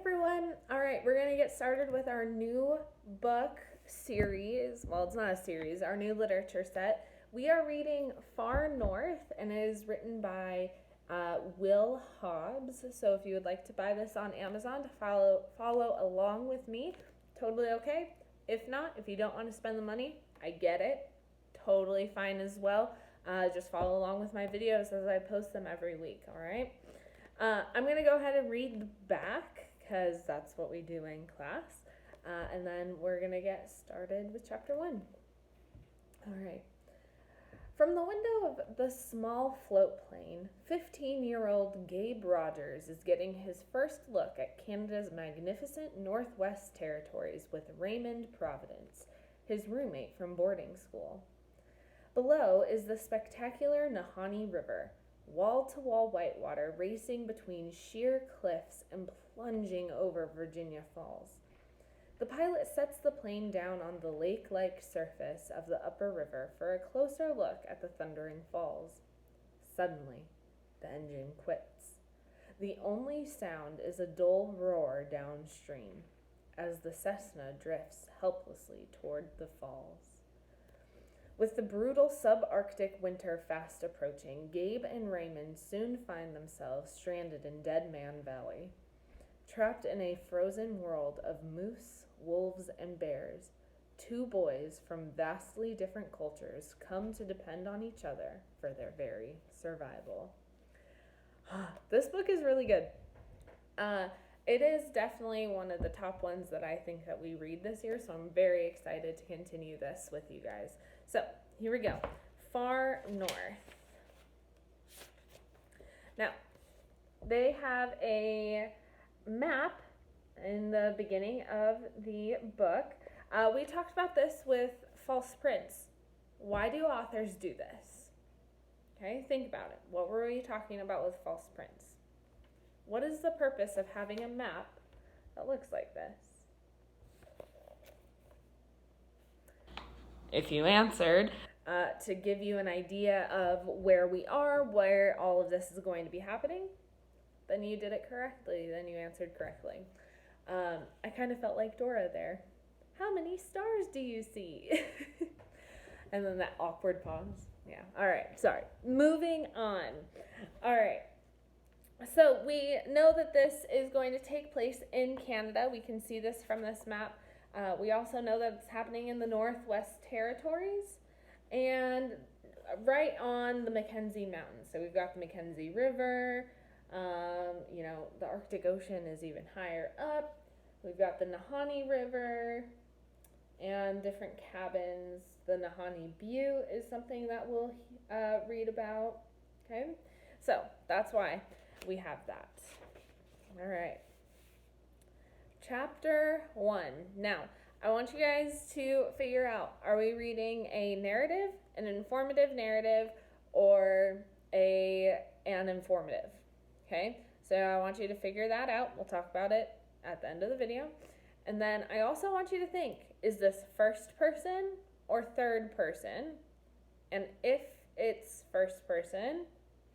everyone. All right, we're going to get started with our new book series. Well, it's not a series, our new literature set. We are reading Far North, and it is written by Will Hobbs. So if you would like to buy this on Amazon to follow along with me, totally okay. If not, if you don't want to spend the money, I get it. Totally fine as well. Just follow along with my videos as I post them every week, all right? I'm going to go ahead and read the back because that's what we do in class. And then we're going to get started with chapter 1. All right. From the window of the small float plane, 15-year-old Gabe Rogers is getting his first look at Canada's magnificent Northwest Territories with Raymond Providence, his roommate from boarding school. Below is the spectacular Nahanni River, wall-to-wall whitewater racing between sheer cliffs and plunging over Virginia Falls. The pilot sets the plane down on the lake-like surface of the upper river for a closer look at the thundering falls. Suddenly, the engine quits. The only sound is a dull roar downstream as the Cessna drifts helplessly toward the falls. With the brutal subarctic winter fast approaching, Gabe and Raymond soon find themselves stranded in Dead Man Valley. Trapped in a frozen world of moose, wolves, and bears, two boys from vastly different cultures come to depend on each other for their very survival. This book is really good. It is definitely one of the top ones that I think that we read this year, so I'm very excited to continue this with you guys. So, here we go. Far North. Now, they have a map in the beginning of the book. We talked about this with false prints. Why do authors do this? Okay, think about it. What were we talking about with false prints? What is the purpose of having a map that looks like this? If you answered, to give you an idea of where we are, where all of this is going to be happening, then you did it correctly. Then you answered correctly. I kind of felt like Dora there. How many stars do you see? And then that awkward pause. Yeah. All right. Sorry. Moving on. All right. So we know that this is going to take place in Canada. We can see this from this map. We also know that it's happening in the Northwest Territories and right on the Mackenzie Mountains. So we've got the Mackenzie River. The Arctic Ocean is even higher up. We've got the Nahanni River and different cabins. The Nahanni Butte is something that we'll read about. Okay, so that's why we have that. All right. Chapter 1. Now, I want you guys to figure out, are we reading a narrative, an informative narrative, or an informative? Okay, so I want you to figure that out. We'll talk about it at the end of the video. And then I also want you to think, is this first person or third person? And if it's first person,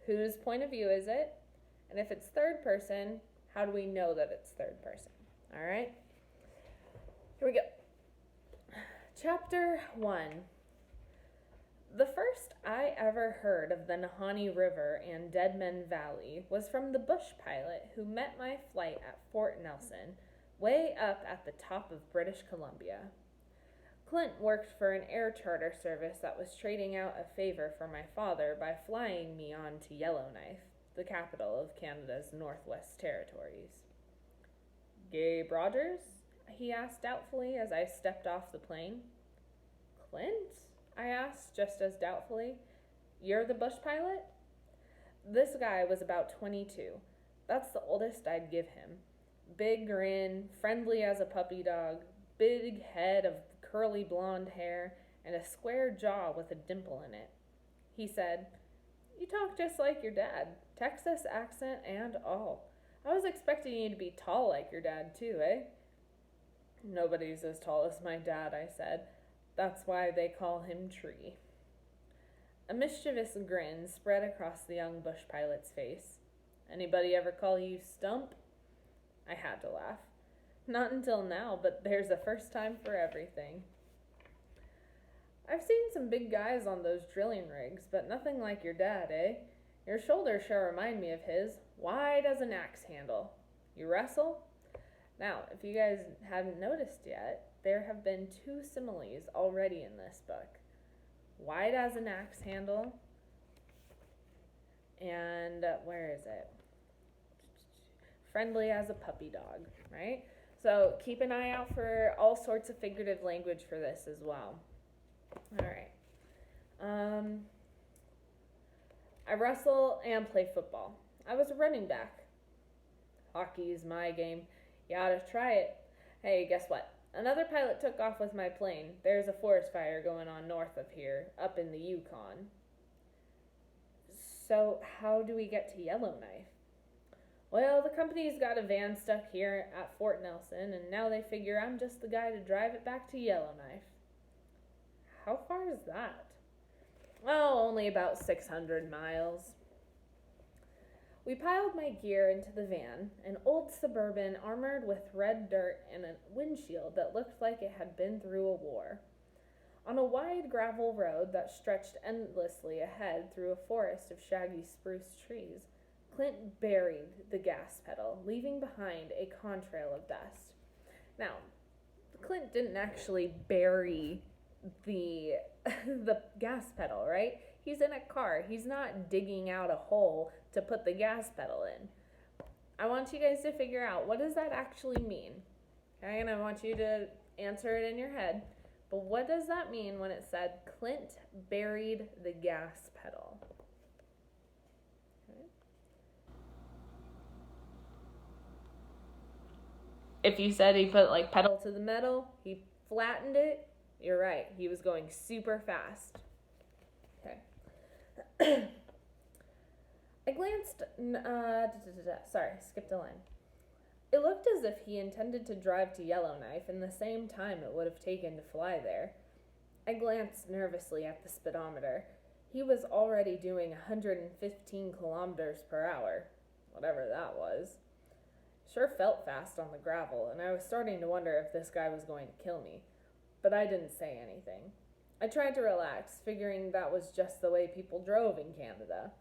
whose point of view is it? And if it's third person, how do we know that it's third person? All right, here we go. Chapter 1. The first I ever heard of the Nahanni River and Deadman Valley was from the bush pilot who met my flight at Fort Nelson, way up at the top of British Columbia. Clint worked for an air charter service that was trading out a favor for my father by flying me on to Yellowknife, the capital of Canada's Northwest Territories. Gabe Rogers? He asked doubtfully as I stepped off the plane. Clint? I asked just as doubtfully. You're the bush pilot? This guy was about 22. That's the oldest I'd give him. Big grin, friendly as a puppy dog, big head of curly blonde hair, and a square jaw with a dimple in it. He said, "You talk just like your dad, Texas accent and all. I was expecting you to be tall like your dad too, eh?" "Nobody's as tall as my dad," I said. "That's why they call him Tree." A mischievous grin spread across the young bush pilot's face. "Anybody ever call you Stump?" I had to laugh. Not until now, but there's a first time for everything. I've seen some big guys on those drilling rigs, but nothing like your dad, eh? Your shoulders sure remind me of his, wide as an axe handle. You wrestle? Now, if you guys hadn't noticed yet, there have been two similes already in this book. Wide as an axe handle, and where is it? Friendly as a puppy dog, right? So keep an eye out for all sorts of figurative language for this as well. All right. I wrestle and play football. I was a running back. Hockey's my game. You ought to try it. Hey, guess what? Another pilot took off with my plane. There's a forest fire going on north of here, up in the Yukon. So how do we get to Yellowknife? Well, the company's got a van stuck here at Fort Nelson, and now they figure I'm just the guy to drive it back to Yellowknife. How far is that? Oh, only about 600 miles. We piled my gear into the van, an old Suburban armored with red dirt and a windshield that looked like it had been through a war. On a wide gravel road that stretched endlessly ahead through a forest of shaggy spruce trees, Clint buried the gas pedal, leaving behind a contrail of dust. Now, Clint didn't actually bury the gas pedal, right? He's in a car. He's not digging out a hole to put the gas pedal in. I want you guys to figure out, what does that actually mean? Okay, and I want you to answer it in your head. But what does that mean when it said Clint buried the gas pedal? Okay. If you said he put like pedal to the metal, he flattened it, you're right. He was going super fast. Okay. I glanced, sorry, skipped a line. It looked as if he intended to drive to Yellowknife in the same time it would have taken to fly there. I glanced nervously at the speedometer. He was already doing 115 kilometers per hour, whatever that was. Sure felt fast on the gravel, and I was starting to wonder if this guy was going to kill me. But I didn't say anything. I tried to relax, figuring that was just the way people drove in Canada.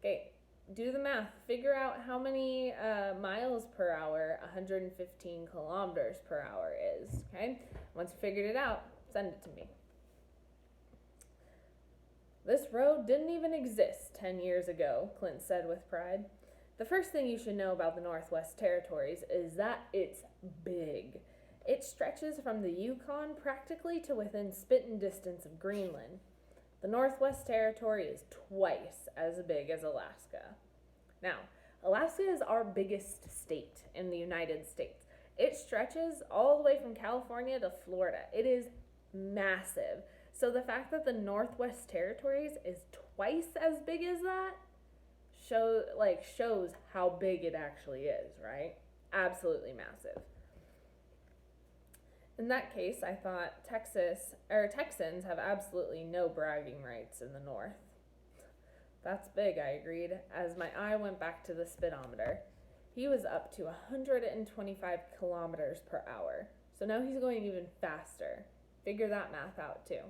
Okay, do the math. Figure out how many miles per hour 115 kilometers per hour is, okay? Once you figured it out, send it to me. This road didn't even exist 10 years ago, Clint said with pride. The first thing you should know about the Northwest Territories is that it's big. It stretches from the Yukon practically to within spitting distance of Greenland. The Northwest Territory is twice as big as Alaska. Now, Alaska is our biggest state in the United States. It stretches all the way from California to Florida. It is massive. So the fact that the Northwest Territories is twice as big as that shows how big it actually is, right? Absolutely massive. In that case, I thought Texans have absolutely no bragging rights in the North. That's big, I agreed, as my eye went back to the speedometer. He was up to 125 kilometers per hour. So now he's going even faster. Figure that math out too.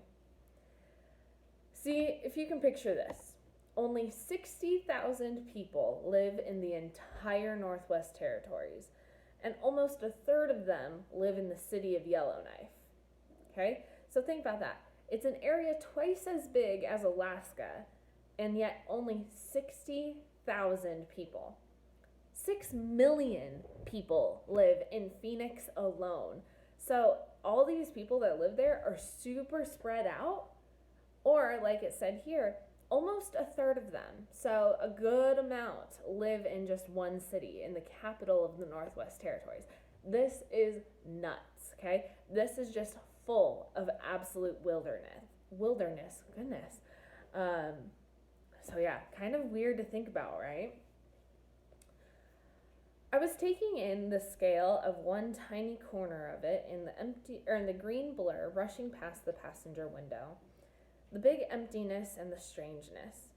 See, if you can picture this, only 60,000 people live in the entire Northwest Territories, and almost a third of them live in the city of Yellowknife. Okay? So think about that. It's an area twice as big as Alaska, and yet only 60,000 people. 6 million people live in Phoenix alone. So all these people that live there are super spread out, or like it said here, almost a third of them, so a good amount, live in just one city, in the capital of the Northwest Territories. This is nuts, okay? This is just full of absolute wilderness, goodness. So yeah, kind of weird to think about, right? I was taking in the scale of one tiny corner of it in the green blur rushing past the passenger window. The big emptiness and the strangeness.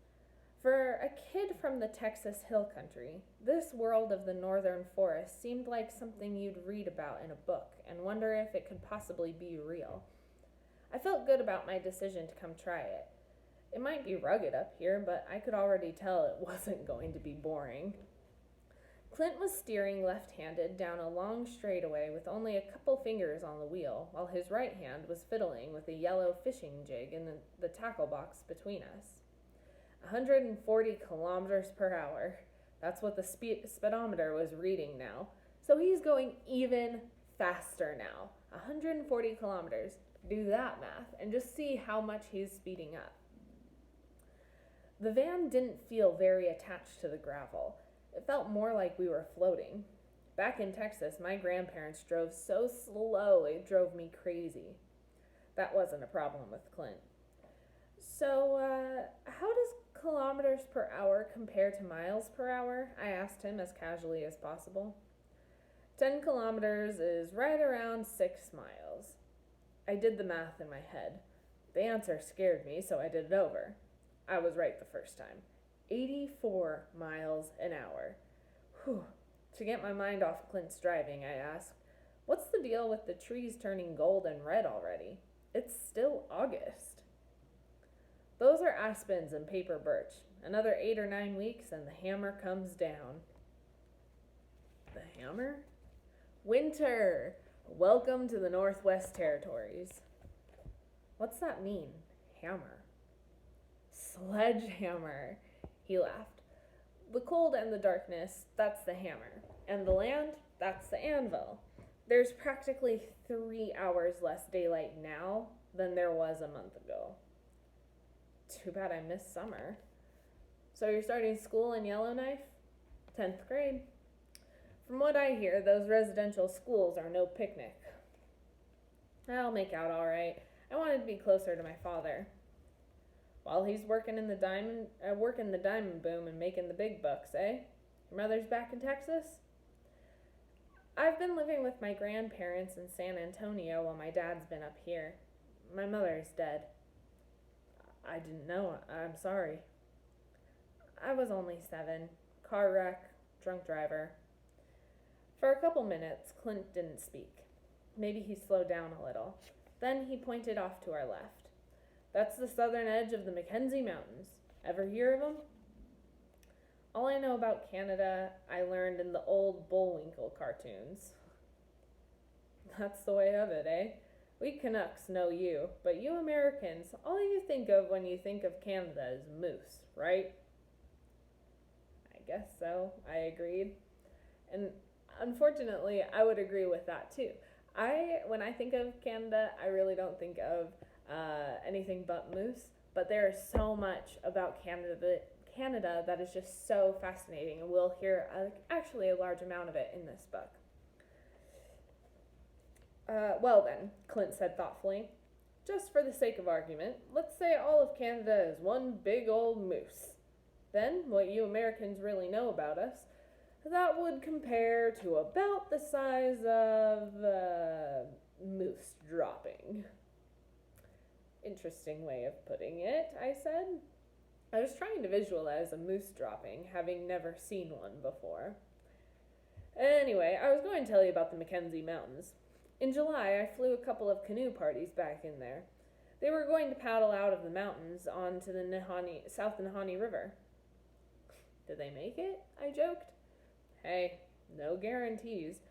For a kid from the Texas Hill Country, this world of the northern forest seemed like something you'd read about in a book and wonder if it could possibly be real. I felt good about my decision to come try it. It might be rugged up here, but I could already tell it wasn't going to be boring. Clint was steering left-handed down a long straightaway with only a couple fingers on the wheel, while his right hand was fiddling with a yellow fishing jig in the tackle box between us. 140 kilometers per hour. That's what the speedometer was reading now. So he's going even faster now. 140 kilometers. Do that math and just see how much he's speeding up. The van didn't feel very attached to the gravel. It felt more like we were floating. Back in Texas, my grandparents drove so slow it drove me crazy. That wasn't a problem with Clint. So, how does kilometers per hour compare to miles per hour? I asked him as casually as possible. 10 kilometers is right around 6 miles. I did the math in my head. The answer scared me, so I did it over. I was right the first time. 84 miles an hour. Whew. To get my mind off Clint's driving, I asked, "What's the deal with the trees turning gold and red already? It's still August." "Those are aspens and paper birch. Another 8 or 9 weeks and the hammer comes down." The hammer? Winter! Welcome to the Northwest Territories. What's that mean? Hammer. Sledgehammer. He laughed. The cold and the darkness, that's the hammer. And the land, that's the anvil. There's practically 3 hours less daylight now than there was a month ago. Too bad I missed summer. So you're starting school in Yellowknife? 10th grade. From what I hear, those residential schools are no picnic. I'll make out all right. I wanted to be closer to my father. While he's working the diamond boom and making the big bucks, eh? Your mother's back in Texas? I've been living with my grandparents in San Antonio while my dad's been up here. My mother is dead. I didn't know. I'm sorry. I was only 7. Car wreck, drunk driver. For a couple minutes, Clint didn't speak. Maybe he slowed down a little. Then he pointed off to our left. That's the southern edge of the Mackenzie Mountains. Ever hear of them? All I know about Canada, I learned in the old Bullwinkle cartoons. That's the way of it, eh? We Canucks know you, but you Americans, all you think of when you think of Canada is moose, right? I guess so, I agreed. And unfortunately, I would agree with that too. When I think of Canada, I really don't think of anything but moose, but there is so much about Canada that is just so fascinating, and we'll hear actually a large amount of it in this book. Well then, Clint said thoughtfully, just for the sake of argument, let's say all of Canada is one big old moose. Then, what you Americans really know about us, that would compare to about the size of moose dropping. Interesting way of putting it, I said. I was trying to visualize a moose dropping, having never seen one before. Anyway, I was going to tell you about the Mackenzie Mountains. In July, I flew a couple of canoe parties back in there. They were going to paddle out of the mountains onto the South Nahanni River. Did they make it? I joked. Hey, no guarantees.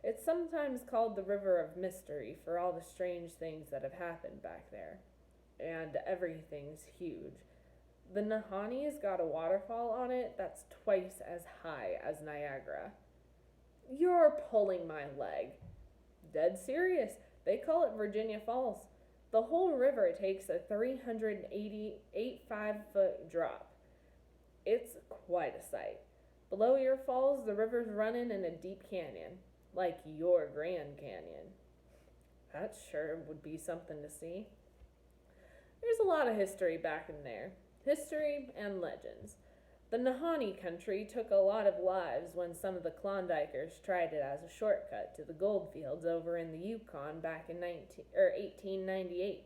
It's sometimes called the River of Mystery for all the strange things that have happened back there. And everything's huge. The Nahanni's got a waterfall on it that's twice as high as Niagara. You're pulling my leg. Dead serious. They call it Virginia Falls. The whole river takes a 385-foot drop. It's quite a sight. Below your falls, the river's running in a deep canyon, like your Grand Canyon. That sure would be something to see. There's a lot of history back in there. History and legends. The Nahanni country took a lot of lives when some of the Klondikers tried it as a shortcut to the gold fields over in the Yukon back in 1898.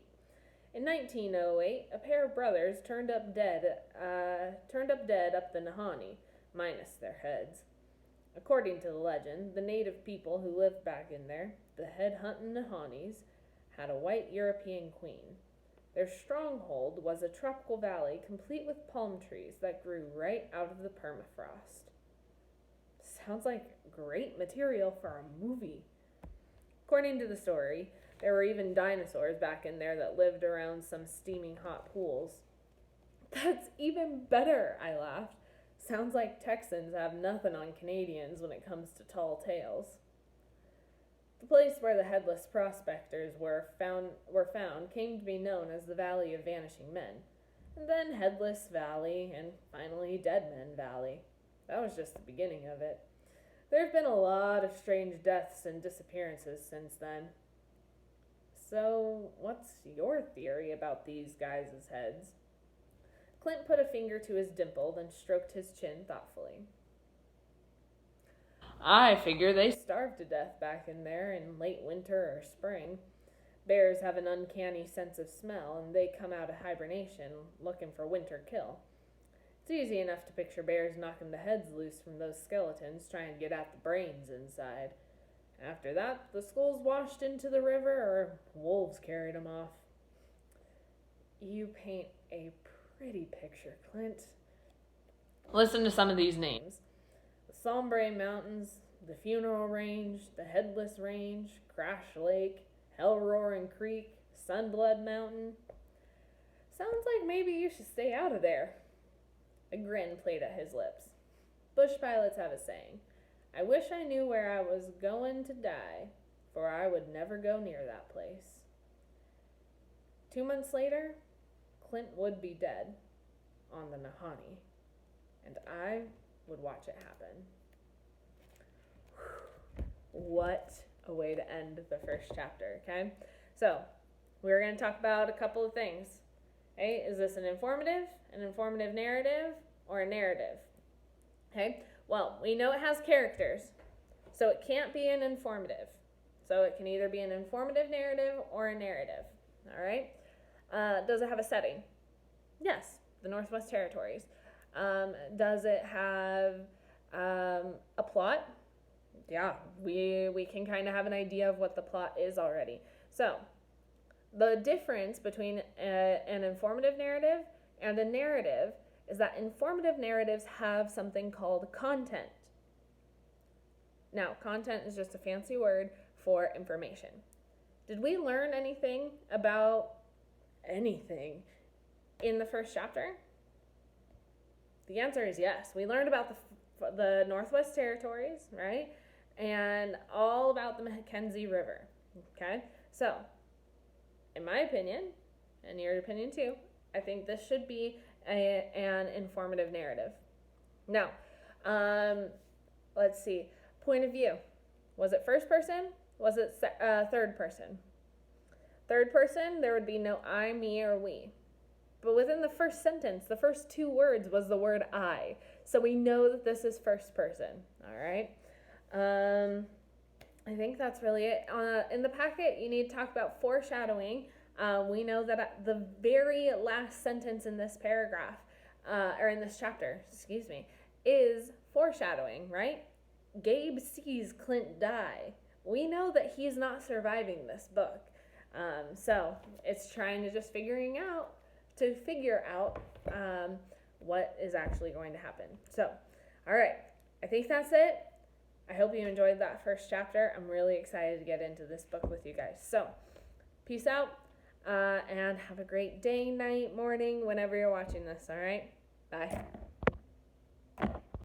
In 1908, a pair of brothers turned up dead up the Nahanni, minus their heads. According to the legend, the native people who lived back in there, the head-hunting Nahannis, had a white European queen. Their stronghold was a tropical valley complete with palm trees that grew right out of the permafrost. Sounds like great material for a movie. According to the story, there were even dinosaurs back in there that lived around some steaming hot pools. That's even better, I laughed. Sounds like Texans have nothing on Canadians when it comes to tall tales. The place where the headless prospectors were found came to be known as the Valley of Vanishing Men, and then Headless Valley, and finally Dead Men Valley. That was just the beginning of it. There have been a lot of strange deaths and disappearances since then. So, what's your theory about these guys' heads? Clint put a finger to his dimple, then stroked his chin thoughtfully. I figure they starved to death back in there in late winter or spring. Bears have an uncanny sense of smell, and they come out of hibernation looking for winter kill. It's easy enough to picture bears knocking the heads loose from those skeletons, trying to get at the brains inside. After that, the skulls washed into the river, or wolves carried them off. You paint a pretty picture, Clint. Listen to some of these names. The Sombre Mountains, the Funeral Range, the Headless Range, Crash Lake, Hell Roaring Creek, Sunblood Mountain. Sounds like maybe you should stay out of there. A grin played at his lips. Bush pilots have a saying, I wish I knew where I was going to die, for I would never go near that place. 2 months later, Clint would be dead on the Nahanni, and I would watch it happen. What a way to end the first chapter, okay? So, we're going to talk about a couple of things. Okay, is this an informative narrative, or a narrative? Okay, well, we know it has characters, so it can't be an informative. So it can either be an informative narrative or a narrative, all right? Does it have a setting? Yes, the Northwest Territories. Does it have a plot? Yeah, we can kind of have an idea of what the plot is already. So, the difference between an informative narrative and a narrative is that informative narratives have something called content. Now, content is just a fancy word for information. Did we learn anything about anything in the first chapter? The answer is yes. We learned about the Northwest Territories, right? And all about the Mackenzie River, okay? So, in my opinion, and your opinion too, I think this should be an informative narrative. Now, let's see. Point of view. Was it first person? Was it third person? Third person, there would be no I, me, or we. But within the first sentence, the first 2 words was the word I. So we know that this is first person, all right? I think that's really it. In the packet, you need to talk about foreshadowing. We know that at the very last sentence in this paragraph, or in this chapter, is foreshadowing, right? Gabe sees Clint die. We know that he's not surviving this book. So it's trying to just figure out what is actually going to happen. So, all right, I think that's it. I hope you enjoyed that first chapter. I'm really excited to get into this book with you guys. So, peace out, and have a great day, night, morning, whenever you're watching this, all right? Bye.